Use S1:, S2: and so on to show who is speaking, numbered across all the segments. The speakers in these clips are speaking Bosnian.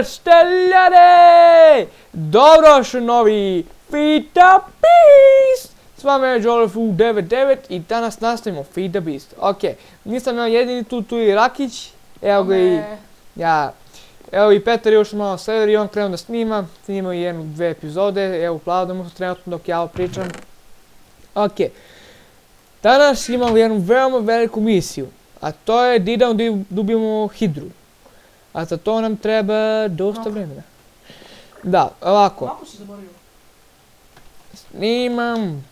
S1: Steljare! Dobrodošli novi Feed the Beast! S vama je JoleFu99 i danas nastavimo Feed the Beast. Ok, nisam ja jedini tu je Rakić. Evo ga i ja. Evo i Petar još malo sever i on krenuo da snima. Snimao je 1-2 epizode. Evo uplavdamo se trenutno dok ja ovo pričam. Ok. Danas imamo jednu veoma veliku misiju. A to je da idemo da dobijemo hidru. A za to nam treba dosta vremena. Da, ovako.
S2: Mapu si zaboravio.
S1: Snimam.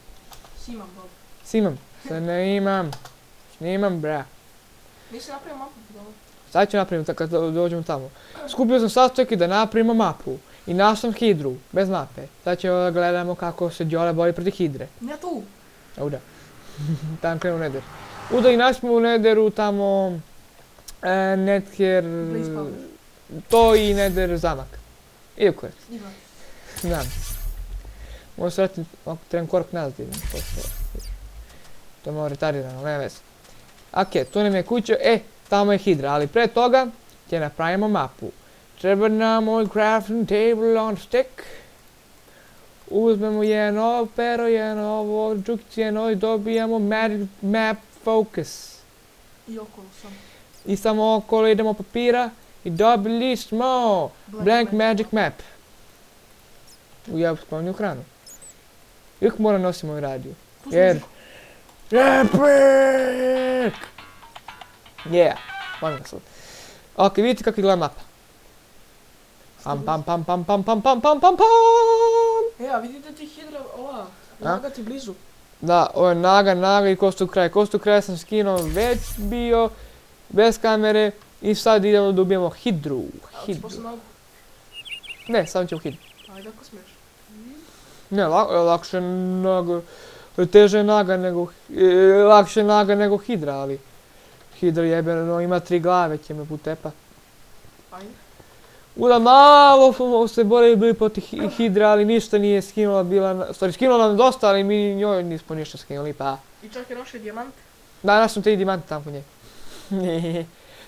S1: Snimam, bra.
S2: Nisi napravio mapu?
S1: Sad ću napravim kad dođemo tamo. Skupio sam sastojke da napravimo mapu. I našao sam hidru, bez mape. Sad ćemo da gledamo kako se Đole bori protiv hidre.
S2: Ne tu!
S1: Evo da. Tamo krenu u Nether. Uda i naćemo u Netheru tamo... Nether... To i Nether zamak. Ide kurac. Znam. Možda se vratim, ako trebam korak nazad idem. To je malo retarirano, nema veze. Ok, tu nam je kuća, tamo je hidra, ali pre toga će napravimo mapu. Treba nam moj crafting table on stick. Uzmemo jedno pero, jedno ovo, džukić jedno i dobijemo magic map focus.
S2: I okolo sam.
S1: I samo okolo idemo papira i dobili smo blank magic map. Ja bih sklonio hranu. Uvijek moram nositi moj radio. Jer... EPIC! Yeah, molim vas. Ok, vidite kako izgleda mapa. Pam.
S2: A vidite ti hidra, ova, naga ti blizu.
S1: Da, ovo je naga i kostu kraja sam skinuo već bio, bez kamere i sad idemo da dobijemo hidru.
S2: Posle nagu?
S1: Ne, samo ćemo hidru.
S2: Ajde ako smiješ.
S1: Ne, lakše naga, teže naga nego, lakše naga nego hidra, ali hidra jebeno ima 3 glave, će me putepa.
S2: Ajde.
S1: Uda malo smo se borili bili protiv hidra, ali ništa nije skinula bila, skinula nam dosta, ali mi njoj nismo ništa skinuli, pa...
S2: I čak je našli dijamant?
S1: Da, našli smo 3 dijamante tamo kod nje.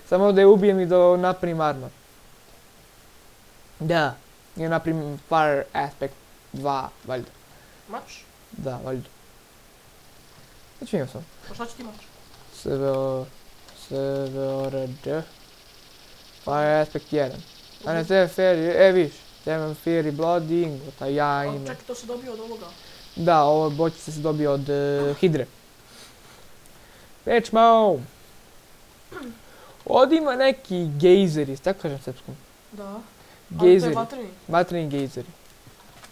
S1: Samo da je ubijem i da napravim armor. Da, i napravim Fire Aspect 2, valjda.
S2: Mač?
S1: Da, valjda. Znači imao sam.
S2: Pa šta će ti mač?
S1: SVORD Fire Aspect 1. A ne, te fairy, viš, imam fairy blooding, ta ja imam.
S2: Čekaj, to se dobio od ovoga?
S1: Da, ovo bočice se dobio od hidre. Pećmo! Ovdje ima neki gejzeri, tako kažem srpskom.
S2: Da.
S1: Gejzeri.
S2: Ali to je vatreni?
S1: Vatreni gejzeri.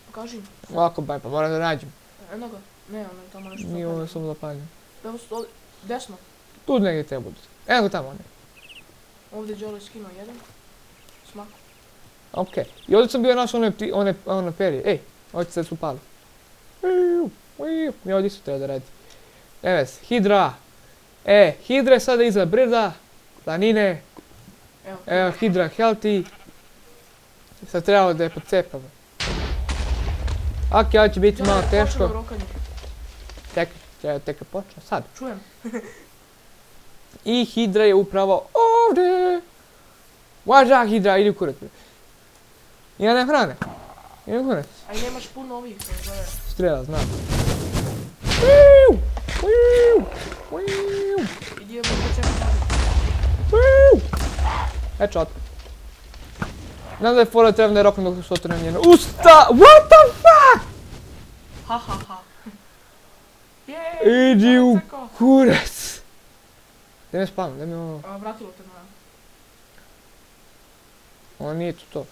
S2: Pokaži im.
S1: Ovako baj, pa moram da nađem.
S2: Eno ga. Ne, ono je tamo nešto
S1: Nije
S2: zapaljen.
S1: ono samo zapaljen.
S2: Evo su ovdje, desno.
S1: Tu negdje treba budu. Evo ga tamo, ne.
S2: Ovdje je Đole skinuo jedan. Smak.
S1: Okej. I ovdje sam bio našao one perje. Ovdje se su pali. I ovdje su treba da radi. Evo se, hidra. Hidra je sada iza brda, planine. Evo, hidra healthy. Sad trebalo da je pocepamo. Ok, ovo će biti malo teško. Tek počne, sad.
S2: Čujem.
S1: I hidra je upravo ovdje. Važa hidra, idi u kurac. Ja ne hrane. Idi u kurac.
S2: A i nemaš puno ovih, to zove.
S1: Strela, znam.
S2: Idi je mogu čekati.
S1: Headshot. Znam da je fora trebam da je roknem dok su otvorim njeno usta. What the fuck?
S2: Ha.
S1: Idi u kurac. Daj me spavno, daj me ono.
S2: Vratilo te na...
S1: Ono nije to.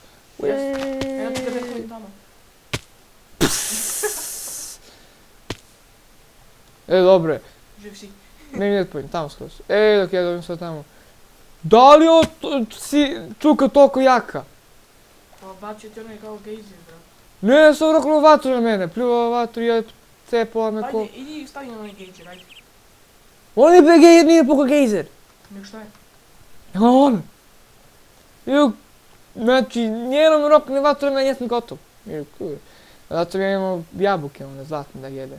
S2: Eno ti tebe kojim tamo.
S1: Dobro je.
S2: Živ si.
S1: Ne mi pojim, tamo skroz. Dok ja dobijem sve tamo. Da li si čuka toliko jaka?
S2: Pa bacio ti onaj kao gejzer, bro.
S1: Ne, sam roknuo vatru na mene. Pljuvao vatru i ja cepala me ko...
S2: Ajde, idi i stavi na onaj gejzer, ajde.
S1: On je gejzer, nije puka gejzer.
S2: Nek šta je?
S1: On! Znači, njenom rokne vatru na mene, ja sam gotov. Zato ja imamo jabuke, one zlatne da jede.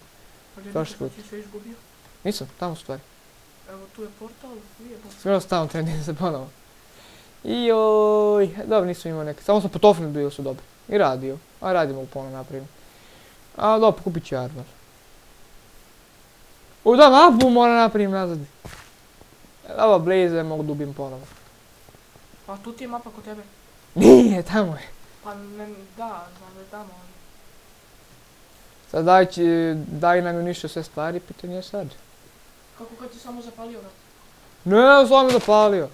S1: Prošli put.
S2: Ti sve izgubio?
S1: Nisam, tamo su stvari.
S2: Evo tu je portal, nije portal.
S1: Skoro tamo treba se ponovo. Joj, Joj, dobro nisam imao neke, samo sam potofni bio su dobri. I radio, a radimo u ponovno napravimo. A dobro, kupit ću armor. Da, mapu moram napravim nazad. Evo Blaze mogu da ubijem ponovo.
S2: Pa tu ti je mapa kod tebe.
S1: Nije, tamo je.
S2: Pa ne, da, znam da je tamo.
S1: Sad daj nam uništio sve stvari, pitanje je sad.
S2: Kako kad ti samo zapalio vrat?
S1: Ne, sam mi zapalio.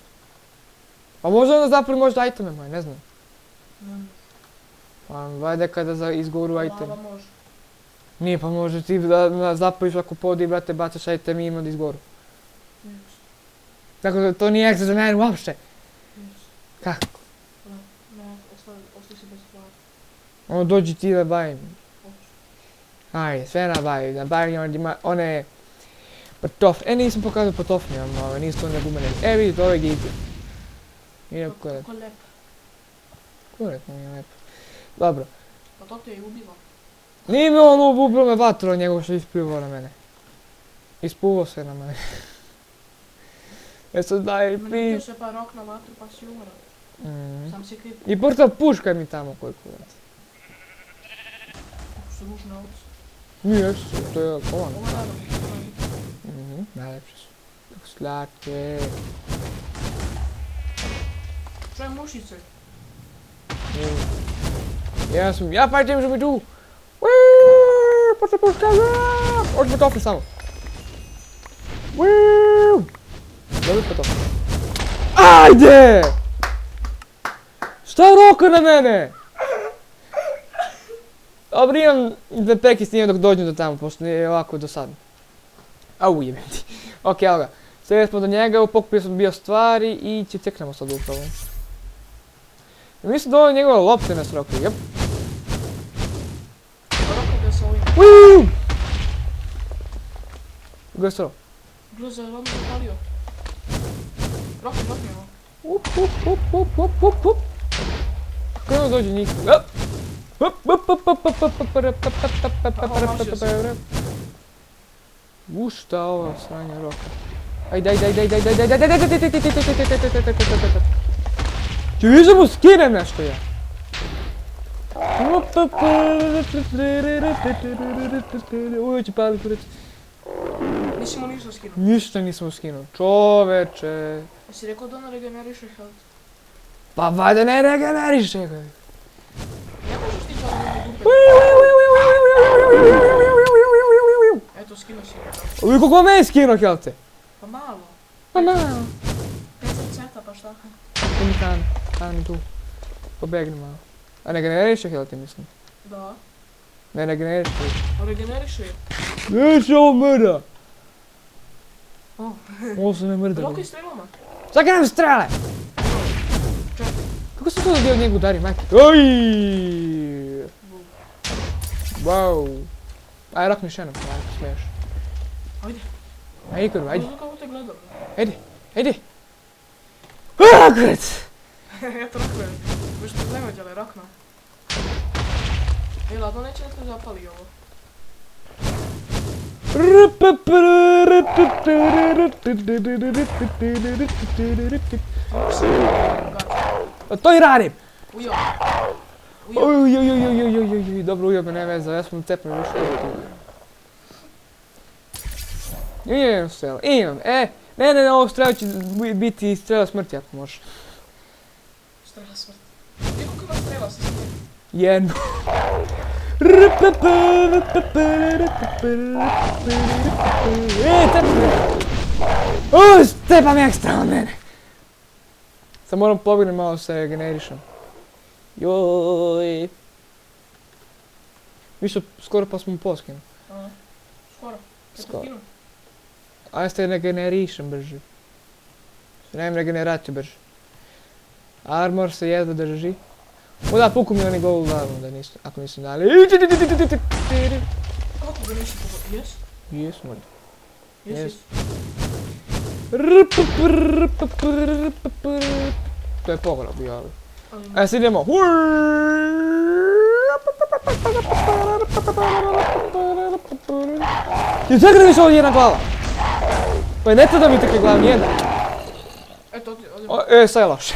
S1: A možda onda zapali možda iteme moje, ne znam.
S2: Ne.
S1: Pa vajde kada izgoru iteme.
S2: Lava može.
S1: Nije, pa može ti da zapališ ako podi, brate, bacaš iteme i ima da izgoru.
S2: Yes.
S1: Tako da to nije ekstra za mene uopšte.
S2: Yes.
S1: Kako?
S2: Ne, ostao si bez stvari.
S1: Ono dođi ti da bavim.
S2: Hoću.
S1: Ajde, sve nabavim one patofne. Nisam pokazao patofne, ali nisu to ne gumene. Vidite, ovo je gejte. Iako je...
S2: Kako je lep.
S1: Kuretno mi je lepo. Dobro.
S2: Pa to te je i ubilo.
S1: Nije me on ubilo me vatru od njegov što je ispljuvao na mene. Ispuvao se na mene. Sad daj
S2: Meni
S1: pi...
S2: se pa rok na vatru pa si umro. Sam si kriv.
S1: I portal puška mi tamo koji kurac.
S2: Kako su ružne ovce.
S1: Nije, to je kolan.
S2: Ovo je nadam.
S1: Najlepše su. Tako slatke.
S2: Čujem mušice.
S1: Ja pajtem što mi tu. Portal puška, hoćemo tofne samo. Dobro patofne. Ajde! Šta roka na mene? Dobro, imam da peki snimam dok dođem do tamo, pošto je ovako dosadno. Au, jebem ti. Ok, evo ga. Stigli smo do njega, pokupio sam bio stvari i ceknemo sad upravo. Mislim da ovo je njegove lopte nas roka, jep.
S2: Roka da se ovim.
S1: Uuuu! Gdje je staro?
S2: Bilo za vam zapalio. Roki ovo.
S1: Up. Kako ono dođe njih? Šta ovo sranje roka? Ajde. Če viš da mu skinem nešto ja? Uvijek će pali kurac.
S2: Nisi mu ništa skinuo.
S1: Ništa nismo skinuo. Čoveče.
S2: Jesi rekao da ono regeneriše health?
S1: Pa valjda ne regeneriše.
S2: Ne možeš ti to da dupe. Eto, skinuo si ga.
S1: Ovi koliko me je skinuo helte?
S2: Pa malo.
S1: Pa malo.
S2: 5 centa pa šta?
S1: Tu mi kan tu. Pobegni malo. A ne regeneriše helte mislim.
S2: Da.
S1: Ne regeneriše.
S2: A regeneriše je.
S1: Neće ovo mrda.
S2: O.
S1: Ovo se ne mrda.
S2: Roka i strelama.
S1: Čekaj nam strele!
S2: Čekaj.
S1: Kako sam to da dio od njega udari, majke? Oj! Wow. Aj, rok mi še nam, ako smiješ.
S2: Ajde.
S1: Ajde, kurva, ajde.
S2: Kako te gledam.
S1: Ajde. Aaaa, kurac!
S2: Ja to rakve. Boš problema djele, rakna. Ej, ladno neće da te zapali ovo.
S1: A to i radim!
S2: Ujo.
S1: Oj, dobro ujo me ne veze, ja sam cepno više od toga. Imam strela, imam, ne, ovo strela će biti strela smrti ako može.
S2: Strela smrti. Ti koliko ima strela sa smrti?
S1: Jedno. Cepam me! Cepam ekstra od mene! Sad moram pobegnem malo se regenerišem. Joj. Više skoro pa smo poskinu.
S2: Aha. Skoro.
S1: Skoro.
S2: Kinu.
S1: Ajde se regenerišem brže. Nemam regeneraciju brže. Armor se jedva drži. O da, puku mi oni gold armor da nisu, ako nisu dali.
S2: Kako ga nisi pogodio? Jes?
S1: Jes, možda.
S2: Jes.
S1: To je pograb, jel?
S2: Ali
S1: Sad idemo. I čekaj da mi se ovdje jedna glava. Pa je ne to da mi tekne glava, nijedna.
S2: eto, ovdje.
S1: Sad je loše.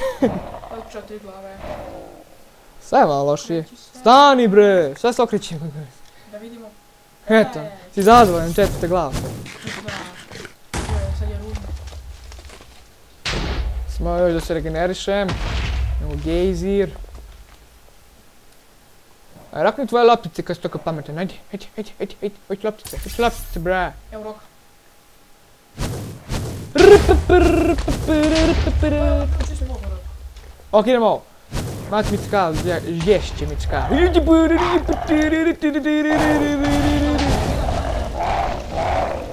S2: 4 glave.
S1: Sve je malo lošije. Stani bre, sve se okrećemo.
S2: Da vidimo.
S1: Eto, si zadovoljan, 4. glava.
S2: Da. Sad je ružno.
S1: Smo još da se regenerišem. Imamo gejzir. Aj, rakni tvoje loptice kad si toliko pametan, ajde, hoću loptice, bre.
S2: Evo roka. Čisto mogu roka.
S1: Ok, idemo ovo. Mati Micka, žješće Micka.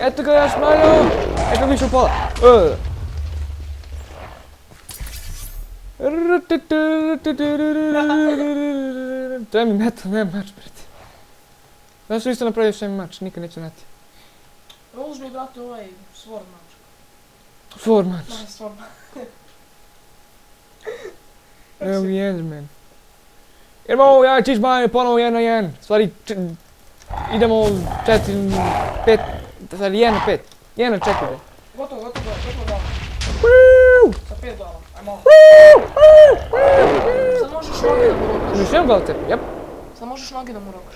S1: Eto ga još malo. Eto više u pola. Treba mi metal, nemam mač, brate. Zašto isto napravio sve mač, nikad neću znati.
S2: Uzmi, brate, ovaj sword mač.
S1: Sword mač.
S2: Da, sword mač.
S1: Evo mi Enderman. Idemo, ja ćeš manje, ponovo 1-1. Stvari, idemo 4, 5, stvari 1-5. 1-4.
S2: Gotovo da. Sa 5 glava, ajmo. Sad možeš noge da mu rokaš.
S1: Još jednom glavu tepi, jep.
S2: Sad možeš noge da mu rokaš.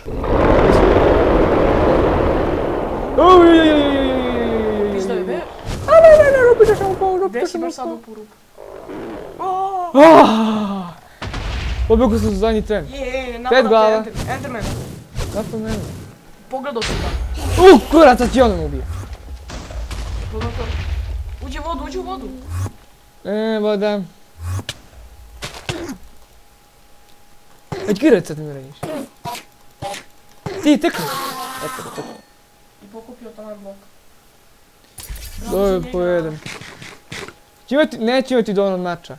S2: Pizda je bear.
S1: Ne, rupite sam u polu,
S2: Gdje si baš sad upu rupu?
S1: Pobjegu sam za zadnji tren.
S2: Napadam
S1: glava.
S2: te Enderman.
S1: Zato mene.
S2: Pogledao si ga.
S1: Kurac, sad ti on me ubije.
S2: Pogledao. Uđi u vodu.
S1: Voda. Aj, kurac sad mi radiš. Ti, tekni. Eto ga, tekni.
S2: I pokupio taman blok.
S1: Dobro, pojedem. Neće imati dovoljno mača.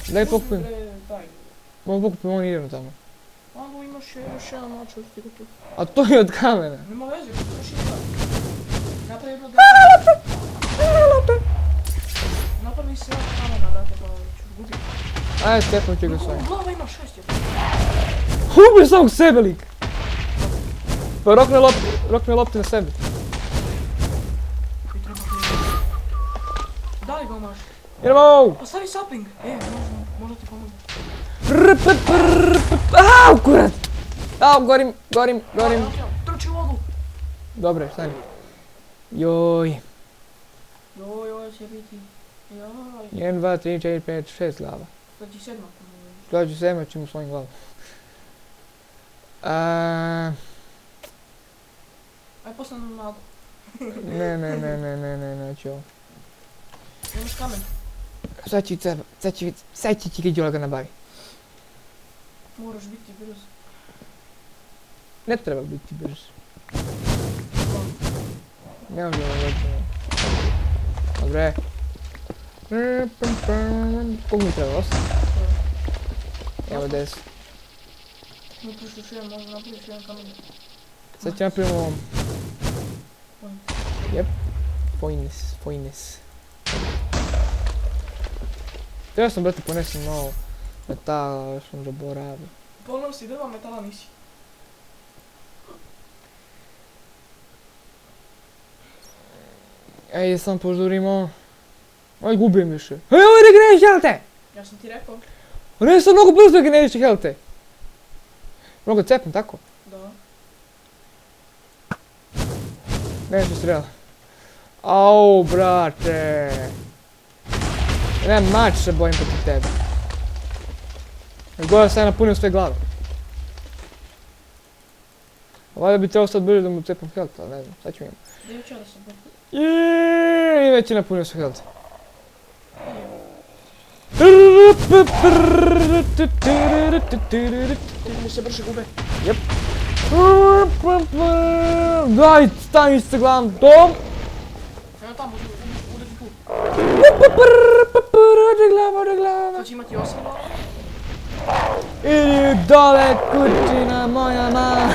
S1: Daj pokupim.
S2: Daj.
S1: Mogu pokupim, on idemo tamo.
S2: Malo imaš još jedan mač, još ti tu.
S1: A to je od kamena.
S2: Nema veze, još jedan. Napravi jedno Napravi se jedan kamena, brate, pa ću gubi.
S1: Ajde, stepno ću ga svojim.
S2: Glava ima 6 je.
S1: Ubio samog sebe, lik! Pa rokne lopte na sebi.
S2: Koji treba gledati. Daj ga maš.
S1: Idemo!
S2: Pa stavi sapling. Možda ti pomoći.
S1: Au, kurac! Au, gorim.
S2: Trči u vodu.
S1: Dobre, stani. Joj.
S2: Joj, će biti. Joj.
S1: 1, 2, 3, 4, 5, 6 glava.
S2: Sad će 7 pomoći.
S1: Dođu 7, ćemo svojim glavom.
S2: Aj posljedno nagu.
S1: Ne, ću ovo.
S2: Imaš kamen.
S1: Sad će ti Gidjola ga nabavi.
S2: Moraš biti brz.
S1: Ne treba biti brz. Ne može ovo doći. Dobre. Koliko mi treba? 8? Evo 10.
S2: Napraviš još jedan, možda napraviš jedan kamen.
S1: Sad ću napravimo ovom.
S2: Point.
S1: Jep. Fojnis. Treba sam, brate, ponesem malo metala, još sam zaboravio.
S2: Ponovno si drva, metala nisi.
S1: Ej, sam požurimo. Aj, gubim više. Ej, ovo regeneriš helte!
S2: Ja sam ti rekao.
S1: Ne, sam mnogo brzo regeneriš helte. Mnogo cepam, tako?
S2: Da.
S1: Ne, što strela. Au, brate. Nemam mač se bojim protiv tebe. Gore sam ja napunio sve glave. Valjda bi trebao sad brže da mu cepam health, ali ne znam, sad ću imam.
S2: Gdje ću ja da sam bojim?
S1: I već je napunio sve health.
S2: Koliko mu se brže gube.
S1: Jep. Daj, stani se glavom, dom!
S2: Evo tamo, udati tu.
S1: Ode glava.
S2: Sad će imati 8 glava.
S1: Idi dole, kućina moja ma.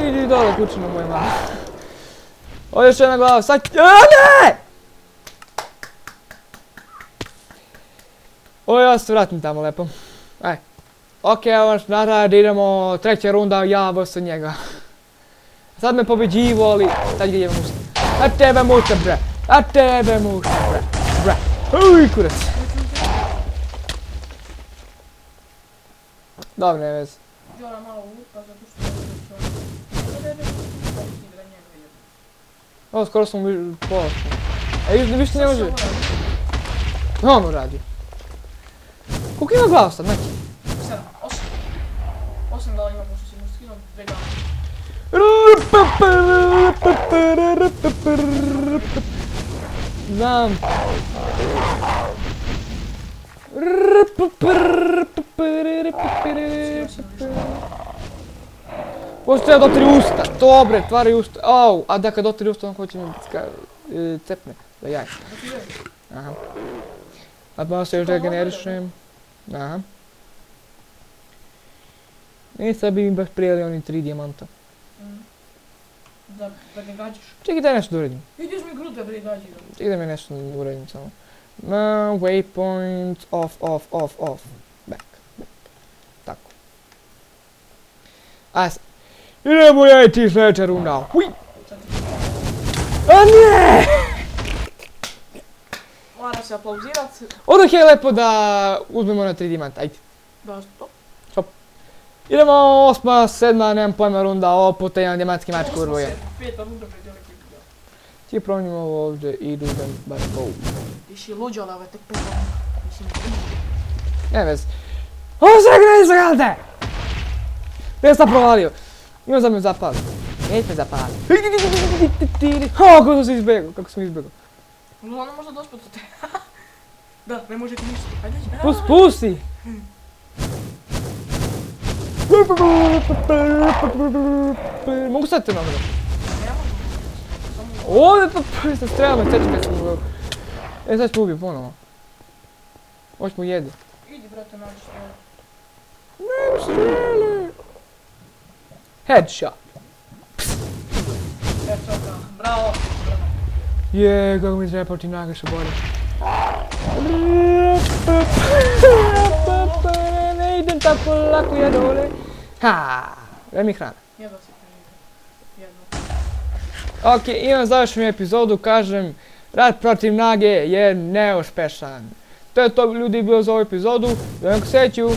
S1: Idi dole, kućina moja ma. Ovdje još jedna glava, sad... Ne! Ovo ja se vratim tamo lepo. Aj. Ok, evo nas natrag, idemo, treća runda, ja vs njega. Sad me pobeđivo, ali sad ga idemo mušta. A tebe mušta, bre. Uj, kurac. Dobro, ne vez.
S2: Đora malo lupa zato što je
S1: Ovo, skoro smo pola. A više ne može. Ono radi. Koliko ima glava sad, neki?
S2: 7, 8. 8 da li ima, pošto si mu skinuo 2 glave.
S1: Znam. Pošto ja dotri usta, dobre, tvari usta, au, a da kad dotri usta on hoće mi cepne, da jaj. Aha. A malo se još regenerišem. Aha. I sad bi mi baš prijeli oni 3 dijamanta.
S2: Da ga gađaš.
S1: Čekaj daj nešto da uradim.
S2: Vidiš mi grute bre gađi ga.
S1: Čekaj da mi nešto uradim samo. Waypoint, off. Back. Tako. A sad. Idemo ja i ti sljedeća runda. Hui! A ne!
S2: Mora se aplauzirat.
S1: Odmah je lepo da uzmemo na 3 dijamanta, ajde.
S2: Da, stop.
S1: Idemo 8, 7, nemam pojma runda, ovo puta jedan dijamantski mač kurvo je.
S2: 5 runda bre djeli koji bio.
S1: Ti promijenimo ovo ovdje i idem baš go.
S2: Ti si luđala ove tek 5 runda. Mislim,
S1: Ne vez. Ovo se ne zagalite! Ja sam provalio. Imam za me zapali. Neće me zapali. Kako sam izbjegao,
S2: ono možda dospot od te. Da, ne može ti ništa. Ajde,
S1: Pusti! Mogu sad te navrati?
S2: Ne može.
S1: Ovdje sam strela me tečka sam ubio. Sad ću ubio ponovo. Hoć mu jedi.
S2: Idi brate, nađi strelu.
S1: Nem strele! Headshot.
S2: Headshota, bravo.
S1: Je, kako mi treba protiv Nagaša bolje. Ne idem tako lako ja dole. Ha, daj mi hrana.
S2: Jedva si prenio. Jedva.
S1: Ok, imam završenu epizodu, kažem, rat protiv Nage je neuspešan. To je to ljudi bilo za ovu epizodu, do nekog sljedeću.